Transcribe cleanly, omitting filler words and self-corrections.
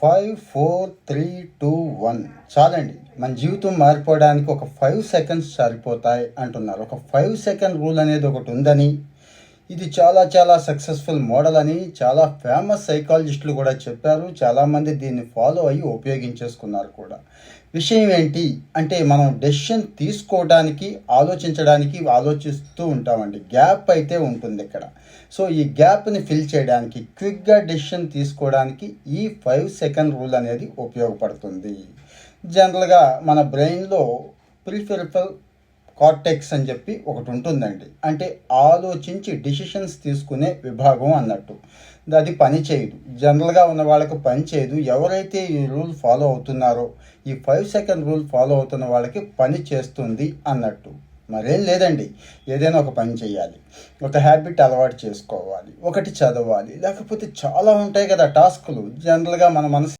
5, 4, 3, 2, 1 చాలండి. మన జీవితం మారిపోవడానికి ఒక 5 సెకండ్స్ సరిపోతాయి అంటున్నారు. ఒక 5 సెకండ్ రూల్ అనేది ఒకటి ఉందని, ఇది చాలా చాలా సక్సెస్ఫుల్ మోడల్ అని చాలా ఫేమస్ సైకాలజిస్టులు కూడా చెప్పారు. చాలామంది దీన్ని ఫాలో అయ్యి ఉపయోగించేసుకున్నారు కూడా. విషయం ఏంటి అంటే, మనం డెసిషన్ తీసుకోవడానికి ఆలోచిస్తూ ఉంటామండి. గ్యాప్ అయితే ఉంటుంది ఇక్కడ. సో ఈ గ్యాప్ని ఫిల్ చేయడానికి, క్విక్గా డెసిషన్ తీసుకోవడానికి ఈ 5 సెకండ్ రూల్ అనేది ఉపయోగపడుతుంది. జనరల్గా మన బ్రెయిన్లో ప్రిఫెరల్ కార్టెక్స్ అని చెప్పి ఒకటి ఉంటుందండి. అంటే ఆలోచించి డిసిషన్స్ తీసుకునే విభాగం అన్నట్టు. అది పని చేయదు, జనరల్గా ఉన్న వాళ్ళకి పని చేయదు. ఎవరైతే ఈ రూల్ ఫాలో అవుతున్నారో, ఈ 5 సెకండ్ రూల్ ఫాలో అవుతున్న వాళ్ళకి పని చేస్తుంది అన్నట్టు. మరేం లేదండి, ఏదైనా ఒక పని చేయాలి, ఒక హ్యాబిట్ అలవాటు చేసుకోవాలి, ఒకటి చదవాలి, లేకపోతే చాలా ఉంటాయి కదా టాస్కులు. జనరల్గా మన మనసు